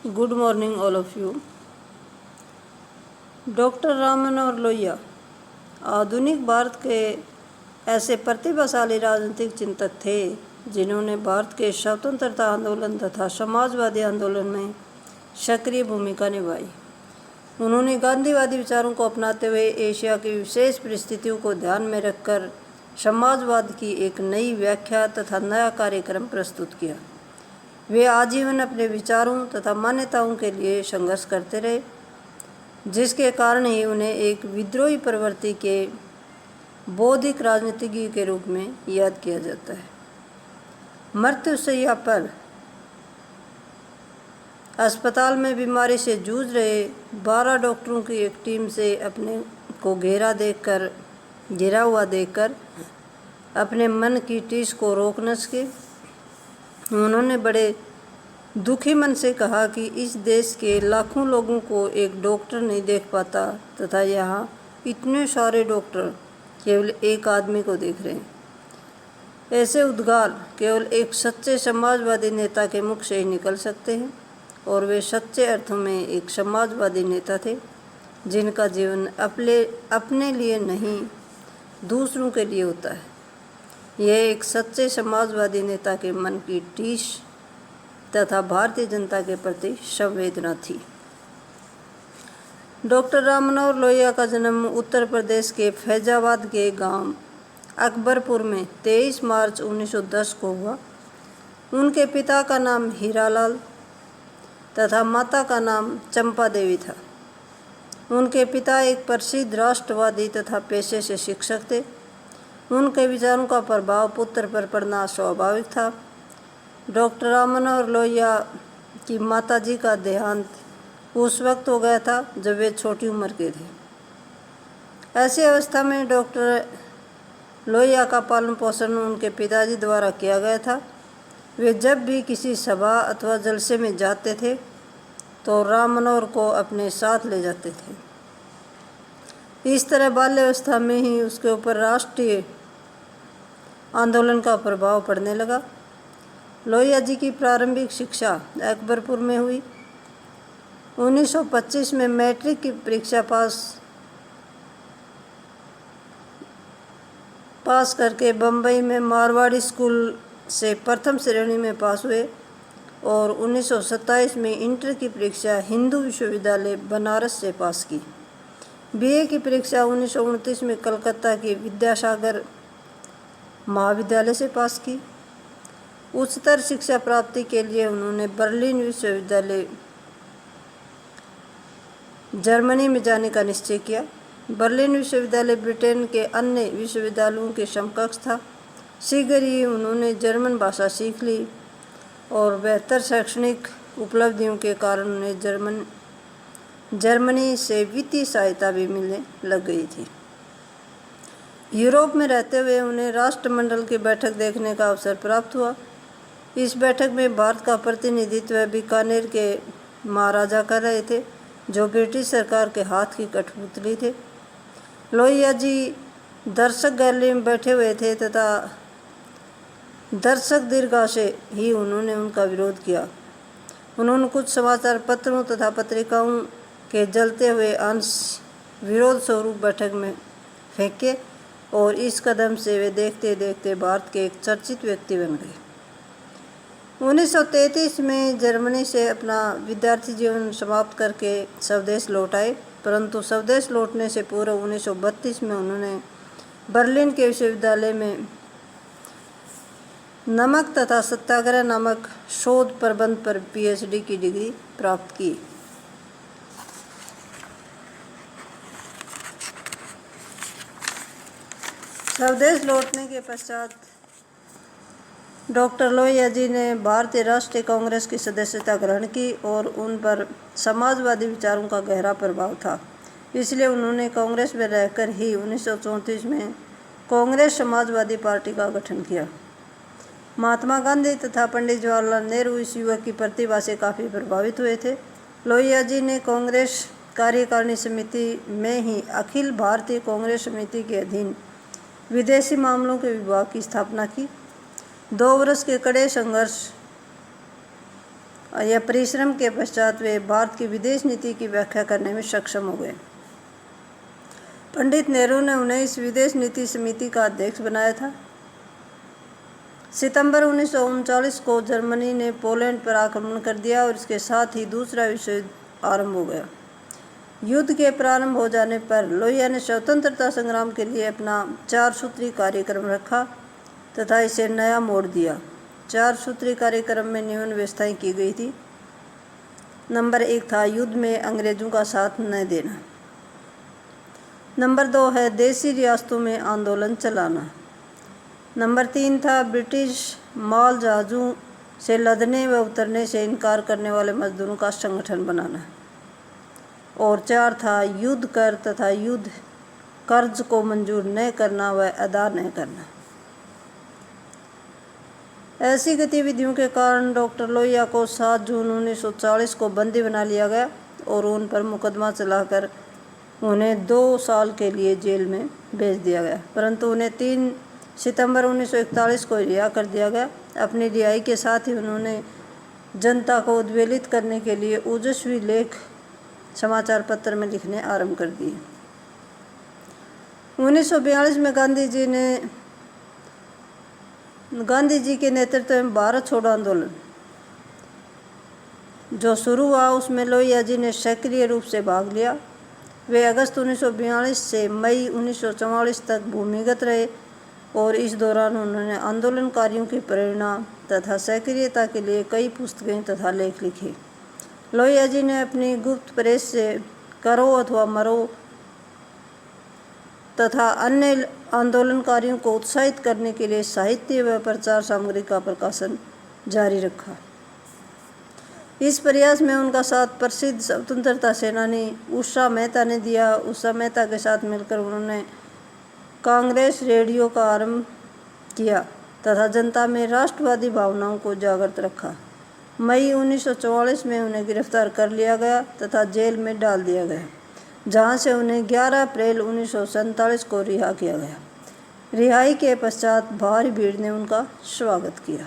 Good morning all of you. Doctor Ram Manohar Lohia आधुनिक भारत के ऐसे प्रतिभाशाली राजनीतिक चिंतक थे जिन्होंने भारत के स्वतंत्रता आंदोलन तथा समाजवादी आंदोलन में सक्रिय भूमिका निभाई। उन्होंने गांधीवादी विचारों को अपनाते हुए एशिया की विशेष परिस्थितियों को ध्यान में रखकर समाजवाद की एक नई व्याख्या तथा नया कार्यक्रम प्रस्तुत किया। वे आजीवन अपने विचारों तथा मान्यताओं के लिए संघर्ष करते रहे, जिसके कारण ही उन्हें एक विद्रोही प्रवृत्ति के बौद्धिक राजनीतिज्ञ के रूप में याद किया जाता है। मृत्युशैया पर अस्पताल में बीमारी से जूझ रहे 12 डॉक्टरों की एक टीम से अपने को घिरा हुआ देखकर अपने मन की टीस को रोक न सके, उन्होंने बड़े दुखी मन से कहा कि इस देश के लाखों लोगों को एक डॉक्टर नहीं देख पाता तथा यहाँ इतने सारे डॉक्टर केवल एक आदमी को देख रहे हैं। ऐसे उद्गार केवल एक सच्चे समाजवादी नेता के मुख से ही निकल सकते हैं और वे सच्चे अर्थों में एक समाजवादी नेता थे जिनका जीवन अपने लिए नहीं दूसरों के लिए होता है। यह एक सच्चे समाजवादी नेता के मन की टीस तथा भारतीय जनता के प्रति संवेदना थी। डॉक्टर राम मनोहर लोहिया का जन्म उत्तर प्रदेश के फैजाबाद के गांव अकबरपुर में 23 मार्च 1910 को हुआ। उनके पिता का नाम हीरालाल तथा माता का नाम चंपा देवी था। उनके पिता एक प्रसिद्ध राष्ट्रवादी तथा पेशे से शिक्षक थे। उनके विचारों का प्रभाव पुत्र पर पड़ना स्वाभाविक था। डॉक्टर राम मनोहर लोहिया की माताजी का देहांत उस वक्त हो गया था जब वे छोटी उम्र के थे। ऐसी अवस्था में डॉक्टर लोहिया का पालन पोषण उनके पिताजी द्वारा किया गया था। वे जब भी किसी सभा अथवा जलसे में जाते थे तो राम मनोहर को अपने साथ ले जाते थे। इस तरह बाल्यावस्था में ही उसके ऊपर राष्ट्रीय आंदोलन का प्रभाव पड़ने लगा। लोहिया जी की प्रारंभिक शिक्षा अकबरपुर में हुई। 1925 में मैट्रिक की परीक्षा पास करके बम्बई में मारवाड़ी स्कूल से प्रथम श्रेणी में पास हुए और 1927 में इंटर की परीक्षा हिंदू विश्वविद्यालय बनारस से पास की। बीए की परीक्षा 1929 में कलकत्ता के विद्यासागर महाविद्यालय से पास की। उच्चतर शिक्षा प्राप्ति के लिए उन्होंने बर्लिन विश्वविद्यालय जर्मनी में जाने का निश्चय किया। बर्लिन विश्वविद्यालय ब्रिटेन के अन्य विश्वविद्यालयों के समकक्ष था। शीघ्र ही उन्होंने जर्मन भाषा सीख ली और बेहतर शैक्षणिक उपलब्धियों के कारण उन्हें जर्मनी से वित्तीय सहायता भी मिलने लग गई थी। यूरोप में रहते हुए उन्हें राष्ट्रमंडल की बैठक देखने का अवसर प्राप्त हुआ। इस बैठक में भारत का प्रतिनिधित्व बीकानेर के महाराजा कर रहे थे, जो ब्रिटिश सरकार के हाथ की कठपुतली थे। लोहिया जी दर्शक गैलरी में बैठे हुए थे तथा दर्शक दीर्घा से ही उन्होंने उनका विरोध किया। उन्होंने कुछ समाचार पत्रों तथा पत्रिकाओं के जलते हुए अंश विरोध स्वरूप बैठक में फेंके और इस कदम से वे देखते देखते भारत के एक चर्चित व्यक्ति बन गए। 1933 में जर्मनी से अपना विद्यार्थी जीवन समाप्त करके स्वदेश लौट आए, परंतु स्वदेश लौटने से पूर्व 1932 में उन्होंने बर्लिन के विश्वविद्यालय में नमक तथा सत्याग्रह नामक शोध प्रबंध पर पीएचडी की डिग्री प्राप्त की। स्वदेश लौटने के पश्चात डॉक्टर लोहिया जी ने भारतीय राष्ट्रीय कांग्रेस की सदस्यता ग्रहण की और उन पर समाजवादी विचारों का गहरा प्रभाव था। इसलिए उन्होंने कांग्रेस में रहकर ही 1934 में कांग्रेस समाजवादी पार्टी का गठन किया। महात्मा गांधी तथा पंडित जवाहरलाल नेहरू इस युवक की प्रतिभा से काफ़ी प्रभावित हुए थे। लोहिया जी ने कांग्रेस कार्यकारिणी समिति में ही अखिल भारतीय कांग्रेस समिति के अधीन विदेशी मामलों के विभाग की स्थापना की। 2 वर्ष के कड़े संघर्ष यह परिश्रम के पश्चात वे भारत की विदेश नीति की व्याख्या करने में सक्षम हो गए। पंडित नेहरू ने उन्हें इस विदेश नीति समिति का अध्यक्ष बनाया था। सितंबर 1939 को जर्मनी ने पोलैंड पर आक्रमण कर दिया और इसके साथ ही दूसरा विश्व युद्ध आरंभ हो गया। युद्ध के प्रारंभ हो जाने पर लोहिया ने स्वतंत्रता संग्राम के लिए अपना 4 सूत्री कार्यक्रम रखा तथा इसे नया मोड़ दिया। 4 सूत्री कार्यक्रम में निम्न व्यवस्थाएं की गई थी। नंबर 1 था युद्ध में अंग्रेजों का साथ न देना। नंबर 2 है देसी रियासतों में आंदोलन चलाना। नंबर 3 था ब्रिटिश माल जहाज़ों से लदने व उतरने से इनकार करने वाले मजदूरों का संगठन बनाना। और 4 था युद्ध कर तथा युद्ध कर्ज को मंजूर न करना व अदा न करना। ऐसी गतिविधियों के कारण डॉक्टर लोहिया को 7 जून 1940 को बंदी बना लिया गया और उन पर मुकदमा चलाकर उन्हें 2 साल के लिए जेल में भेज दिया गया, परंतु उन्हें 3 सितंबर 1941 को रिहा कर दिया गया। अपनी रिहाई के साथ ही उन्होंने जनता को उद्वेलित करने के लिए ओजस्वी लेख समाचार पत्र में लिखने आरंभ कर दिए। 1942 में गांधी जी के नेतृत्व में भारत छोड़ो आंदोलन जो शुरू हुआ उसमें लोहिया जी ने सक्रिय रूप से भाग लिया। वे अगस्त 1942 से मई 1944 तक भूमिगत रहे और इस दौरान उन्होंने आंदोलनकारियों की प्रेरणा तथा सक्रियता के लिए कई पुस्तकें तथा लेख लिखे। लोहिया जी ने अपनी गुप्त प्रेस से करो अथवा मरो तथा अन्य आंदोलनकारियों को उत्साहित करने के लिए साहित्य व प्रचार सामग्री का प्रकाशन जारी रखा। इस प्रयास में उनका साथ प्रसिद्ध स्वतंत्रता सेनानी उषा मेहता ने दिया। उषा मेहता के साथ मिलकर उन्होंने कांग्रेस रेडियो का आरंभ किया तथा जनता में राष्ट्रवादी भावनाओं को जागृत रखा। मई 1944 में उन्हें गिरफ्तार कर लिया गया तथा जेल में डाल दिया गया, जहां से उन्हें 11 अप्रैल 1947 को रिहा किया गया। रिहाई के पश्चात भारी भीड़ ने उनका स्वागत किया।